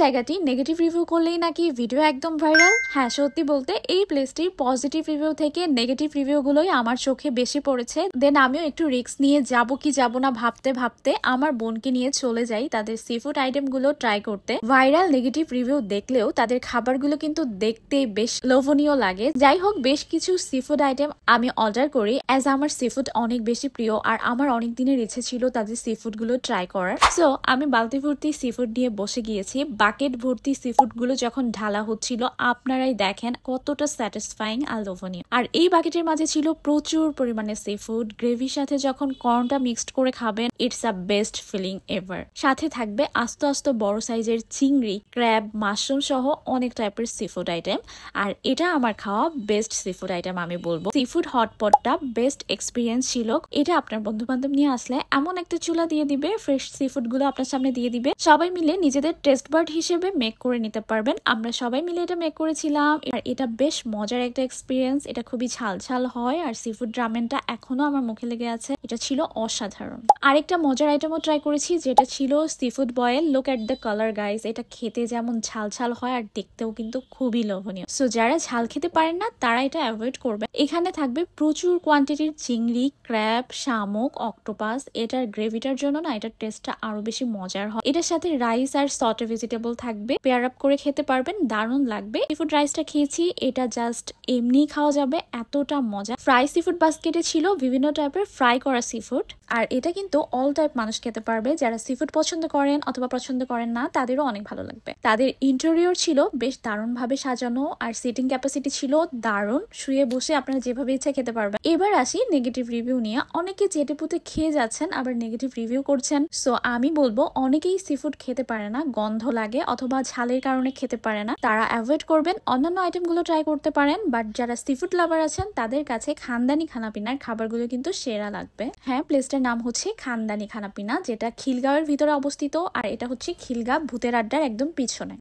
জায়গাটি negative review করলেই নাকি ভিডিও একদম ভাইরাল। হ্যাঁ, সত্যি বলতে এই প্লেসটির পজিটিভ রিভিউ থেকে নেগেটিভ রিভিউগুলোই আমার চোখে বেশি পড়েছে। দেন আমিও একটু রিস্ক নিয়ে যাব কি যাব না ভাবতে ভাবতে আমার বোনকে নিয়ে চলে যাই তাদের সি ফুড আইটেমগুলো ট্রাই করতে। ভাইরাল নেগেটিভ রিভিউ দেখলেও তাদের খাবারগুলো কিন্তু দেখতে বেশ লোভনীয় লাগে। যাই হোক, বেশ কিছু সি ফুড আইটেম আমি অর্ডার করি, অ্যাজ আমার সি ফুড অনেক বেশি প্রিয় আর আমার অনেক দিনের ইচ্ছে ছিল তাদের সি ফুড গুলো ট্রাই করার। সো আমি বালতি ভর্তি সি ফুড নিয়ে বসে গিয়েছি। বাকেট ভর্তি সি ফুড গুলো যখন ঢালা হচ্ছিল, আপনারাই দেখেন কতটা স্যাটিসফাইং আর লোভনীয়। আর এই বাকেটের মাঝে ছিল প্রচুর পরিমাণে সি ফুড। গ্রেভির সাথে যখন কর্নটা মিক্সড করে খাবেন, it's a best feeling ever. সাথে থাকবে আস্ত আস্ত বড় সাইজের চিংড়ি, ক্র্যাব, মাশরুম সহ অনেক টাইপের সি ফুড আইটেম। আর এটা আমার খাওয়া বেস্ট সি ফুড আইটেম আমি বলবো। সি ফুড হটপটটা বেস্ট এক্সপিরিয়েন্স ছিল। এটা আপনার বন্ধু বান্ধব নিয়ে আসলে এমন একটা চুলা দিয়ে দিবে, ফ্রেশ সি ফুড গুলো আপনার সামনে দিয়ে দিবে, সবাই মিলে নিজেদের টেস্ট বার্ড হিসেবে মেক করে নিতে পারবেন। আমরা সবাই মিলে এটা মেক করেছিলাম আর এটা বেশ মজার একটা এক্সপিরিয়েন্স। এটা খুবই ঝাল ঝাল হয় আর সি ফুড রামেনটা এখনো আমার মুখে লেগে আছে। এটা ছিল অসাধারণ। আরেকটা মজার আইটেমও ট্রাই করেছি, যেটা ছিল seafood boil. Look at the colour guys, এটা খেতে যেমন ঝাল ঝাল হয় আর দেখতেও কিন্তু খুবই লোভনীয়। সো যারা ঝাল খেতে পারেন না তারা এটা অ্যাভয়েড করবে। এখানে থাকবে প্রচুর কোয়ান্টিটির চিংড়ি, ক্র্যাব, শামুক, অক্টোপাস। এটার গ্রেভিটার জন্য না এটার টেস্টটা আরো বেশি মজার হয়। এটার সাথে রাইস আর সটে ভেজিটেবল থাকবে, পেয়ার আপ করে খেতে পারবেন, দারুণ লাগবে। সিফুড রাইসটা খেয়েছি, এটা জাস্ট এমনি খাওয়া যাবে, এতটা মজা। ফ্রাই সিফুড বাস্কেটে ছিল বিভিন্ন টাইপের ফ্রাই করা সিফুড। আর এটা কিন্তু অল টাইপ মানুষ খেতে পারবে, যারা সিফুড পছন্দ করেন অথবা পছন্দ করেন না তাদেরও অনেক ভালো লাগবে। তাদের ইন্টেরিয়র ছিল বেশ দারুণ ভাবে সাজানো আর সিটিং ক্যাপাসিটি ছিল দারুণ। শুয়ে বসে আপনারা যেভাবে ইচ্ছা খেতে পারবেন। এবার আসি নেগেটিভ রিভিউ নিয়ে। অনেকে চেটেপুতে খেয়ে যাচ্ছেন আবার নেগেটিভ রিভিউ করছেন। সো আমি বলবো অনেকেই সিফুড খেতে পারে না, গন্ধ লাগে অথবা ঝালের কারণে খেতে পারে না, তারা অ্যাভয়েড করবেন। অন্যান্য আইটেম গুলো ট্রাই করতে পারেন, বাট যারা সিফুড লাভার আছেন তাদের কাছে খানদানি খানাপিনার খাবারগুলো কিন্তু সেরা লাগবে। হ্যাঁ, প্লেসটার নাম হচ্ছে খানদানি খানাপিনা, যেটা খিলগাঁওয়ের ভিতরে অবস্থিত। আর এটা হচ্ছে খিলগাঁও ভূতের আড্ডার একদম পিছনে।